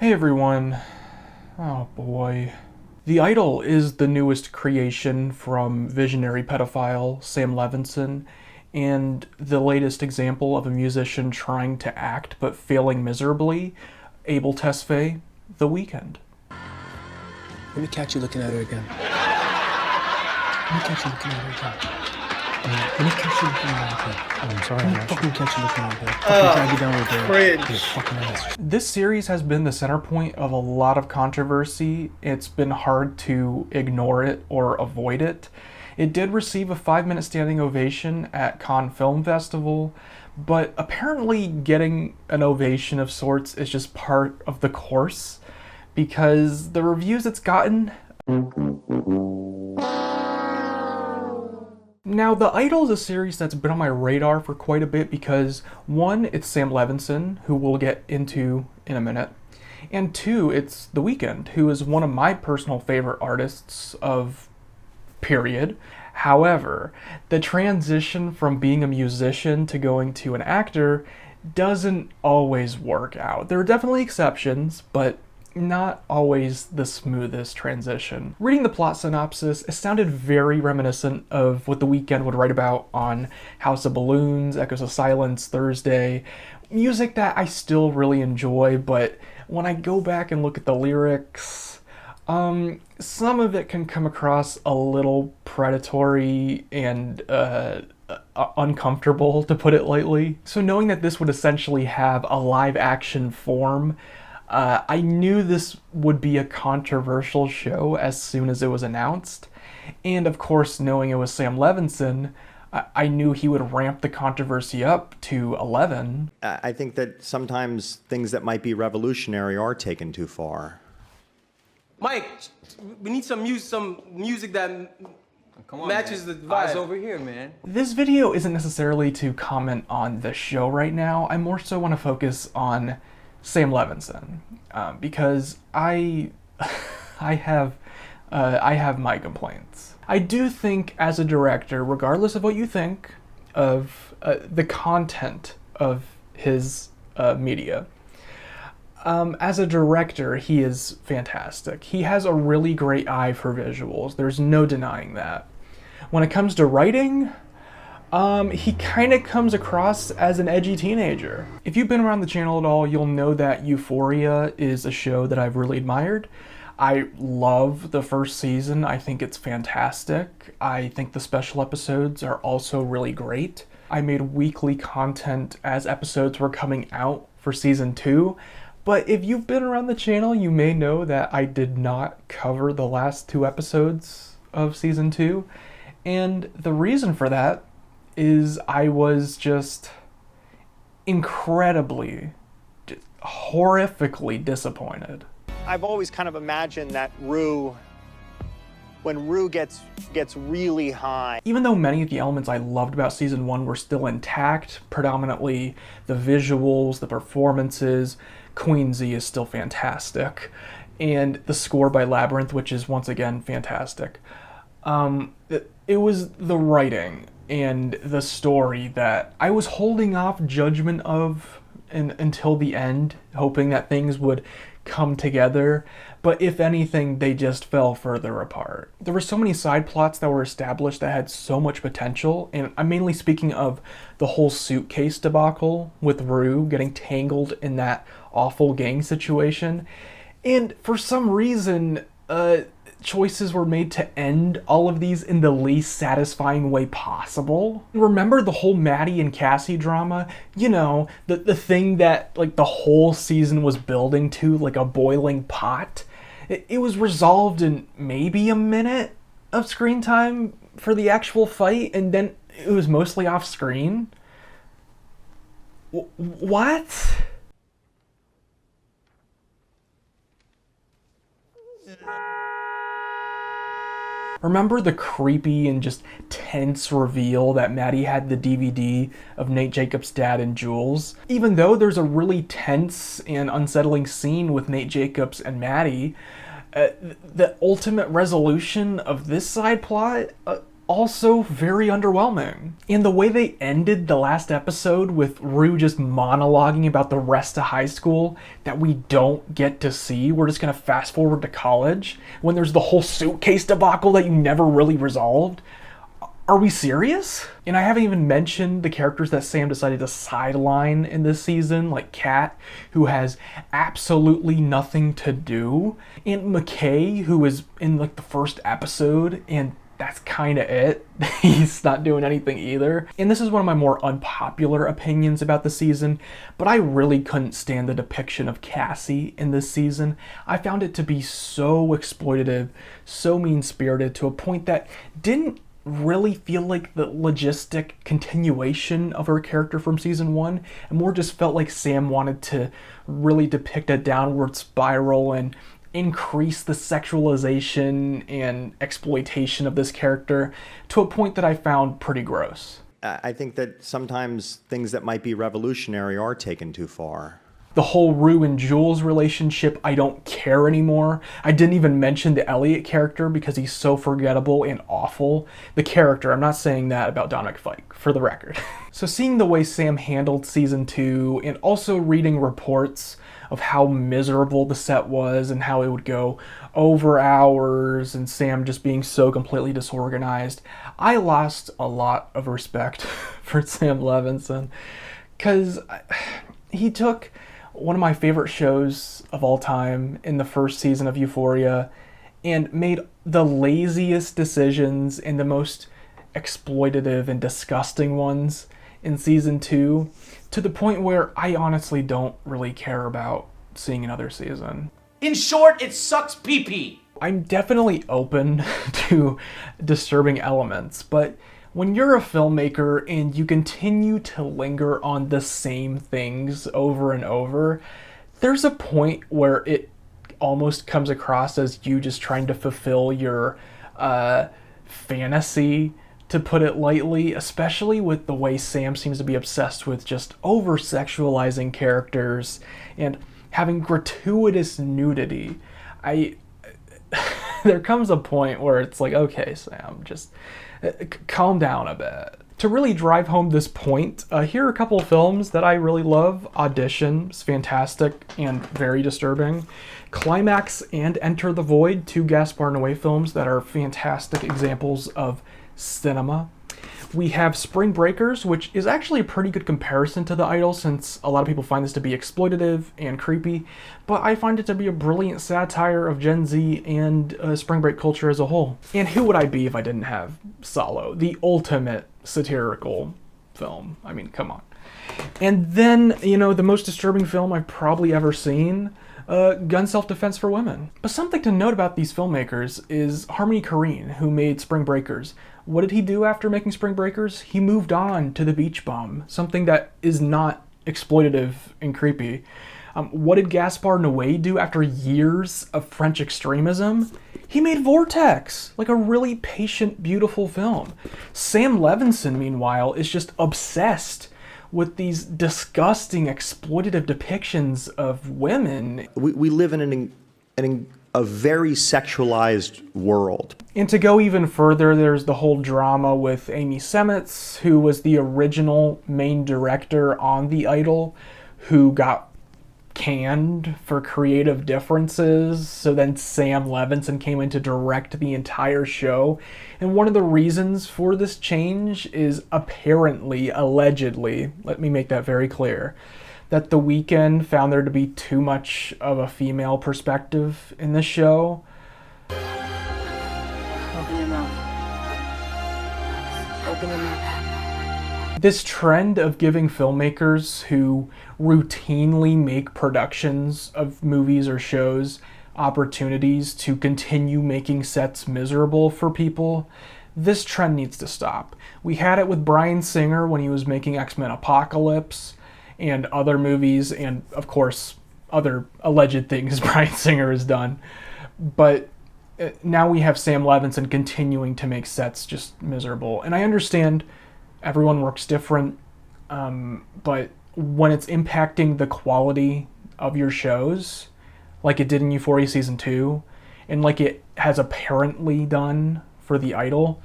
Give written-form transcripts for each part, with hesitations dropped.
Hey everyone. Oh boy. The Idol is the newest creation from visionary pedophile Sam Levinson, and the latest example of a musician trying to act but failing miserably, Abel Tesfaye, The Weeknd. Let me catch you looking at her again. Let me catch you looking at her again. Let me catch you looking at her again. Oh, I'm sorry. Let me fucking catch you looking at her. Fucking drag you down with her. Cringe. Fucking ass. This series has been the center point of a lot of controversy. It's been hard to ignore it or avoid it. It did receive a 5-minute standing ovation at Cannes Film Festival, but apparently getting an ovation of sorts is just part of the course, because the reviews it's gotten... Now, The Idol is a series that's been on my radar for quite a bit because, one, it's Sam Levinson, who we'll get into in a minute, and two, it's The Weeknd, who is one of my personal favorite artists of period. However, the transition from being a musician to going to an actor doesn't always work out. There are definitely exceptions, but not always the smoothest transition. Reading the plot synopsis, it sounded very reminiscent of what The Weeknd would write about on House of Balloons, Echoes of Silence, Thursday. Music that I still really enjoy, but when I go back and look at the lyrics, some of it can come across a little predatory and uncomfortable, to put it lightly. So knowing that this would essentially have a live action form, I knew this would be a controversial show as soon as it was announced, and of course, knowing it was Sam Levinson, I knew he would ramp the controversy up to 11. I think that sometimes things that might be revolutionary are taken too far. Mike, we need some music that matches the vibe. Eyes over here, man. This video isn't necessarily to comment on the show right now. I more so want to focus on Sam Levinson, because I have my complaints. I do think, as a director, regardless of what you think of the content of his media, as a director, he is fantastic. He has a really great eye for visuals. There's no denying that. When it comes to writing, he kind of comes across as an edgy teenager. If you've been around the channel at all, you'll know that Euphoria is a show that I've really admired. I love the first season. I think it's fantastic. I think the special episodes are also really great. I made weekly content as episodes were coming out for season 2, but if you've been around the channel, you may know that I did not cover the last 2 episodes of season 2, and the reason for that is I was just incredibly, just horrifically disappointed. I've always kind of imagined that when Rue gets really high. Even though many of the elements I loved about season 1 were still intact, predominantly the visuals, the performances, Queen Z is still fantastic, and the score by Labyrinth, which is once again fantastic. It was the writing and the story that I was holding off judgment of until the end, hoping that things would come together, but if anything, they just fell further apart. There were so many side plots that were established that had so much potential, and I'm mainly speaking of the whole suitcase debacle with Rue getting tangled in that awful gang situation, and for some reason, choices were made to end all of these in the least satisfying way possible. Remember the whole Maddie and Cassie drama? You know, the thing that like the whole season was building to, like a boiling pot? It was resolved in maybe a minute of screen time for the actual fight, and then it was mostly off screen? What? Remember the creepy and just tense reveal that Maddie had the DVD of Nate Jacobs' dad and Jules? Even though there's a really tense and unsettling scene with Nate Jacobs and Maddie, the ultimate resolution of this side plot, also very underwhelming. And the way they ended the last episode with Rue just monologuing about the rest of high school that we don't get to see, we're just gonna fast forward to college when there's the whole suitcase debacle that you never really resolved. Are we serious? And I haven't even mentioned the characters that Sam decided to sideline in this season, like Kat, who has absolutely nothing to do, and McKay, who is in like the first episode, and that's kind of it. He's not doing anything either. And this is one of my more unpopular opinions about the season, but I really couldn't stand the depiction of Cassie in this season. I found it to be so exploitative, so mean-spirited, to a point that didn't really feel like the logistic continuation of her character from season 1, and more just felt like Sam wanted to really depict a downward spiral and increase the sexualization and exploitation of this character to a point that I found pretty gross. I think that sometimes things that might be revolutionary are taken too far. The whole Rue and Jules relationship, I don't care anymore. I didn't even mention the Elliot character because he's so forgettable and awful. The character, I'm not saying that about Dominic Fike, for the record. So seeing the way Sam handled season 2 and also reading reports of how miserable the set was and how it would go over hours and Sam just being so completely disorganized, I lost a lot of respect for Sam Levinson, because he took one of my favorite shows of all time in the first season of Euphoria and made the laziest decisions and the most exploitative and disgusting ones in season 2, to the point where I honestly don't really care about seeing another season. In short, it sucks pee-pee. I'm definitely open to disturbing elements, but when you're a filmmaker and you continue to linger on the same things over and over, there's a point where it almost comes across as you just trying to fulfill your fantasy, to put it lightly, especially with the way Sam seems to be obsessed with just over-sexualizing characters and having gratuitous nudity. There comes a point where it's like, okay, Sam, just calm down a bit. To really drive home this point, here are a couple of films that I really love. Audition is fantastic and very disturbing. Climax and Enter the Void, 2 Gaspar Noé films that are fantastic examples of cinema. We have Spring Breakers, which is actually a pretty good comparison to The Idol, since a lot of people find this to be exploitative and creepy, but I find it to be a brilliant satire of Gen Z and spring break culture as a whole. And who would I be if I didn't have Solo, the ultimate satirical film? I mean, come on. And then, the most disturbing film I've probably ever seen, Gun Self-Defense for Women. But something to note about these filmmakers is Harmony Korine, who made Spring Breakers. What did he do after making Spring Breakers? He moved on to The Beach Bum, something that is not exploitative and creepy. What did Gaspar Noé do after years of French extremism? He made Vortex, like a really patient, beautiful film. Sam Levinson, meanwhile, is just obsessed with these disgusting, exploitative depictions of women. We live in a very sexualized world. And to go even further, there's the whole drama with Amy Seimetz, who was the original main director on The Idol, who got canned for creative differences. So then Sam Levinson came in to direct the entire show. And one of the reasons for this change is apparently, allegedly, let me make that very clear, that The Weeknd found there to be too much of a female perspective in the show. Open your mouth. Open your mouth. This trend of giving filmmakers who routinely make productions of movies or shows opportunities to continue making sets miserable for people, this trend needs to stop. We had it with Bryan Singer when he was making X-Men Apocalypse and other movies, and of course other alleged things Bryan Singer has done. But now we have Sam Levinson continuing to make sets just miserable. And I understand everyone works different, but when it's impacting the quality of your shows, like it did in Euphoria Season 2, and like it has apparently done for The Idol,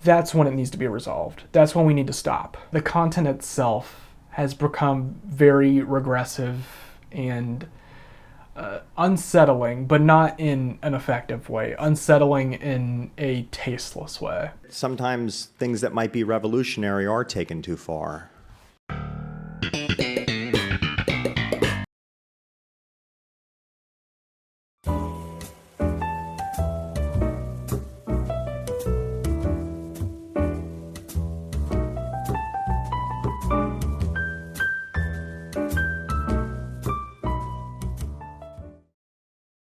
that's when it needs to be resolved. That's when we need to stop. The content itself has become very regressive and unsettling, but not in an effective way. Unsettling in a tasteless way. Sometimes things that might be revolutionary are taken too far.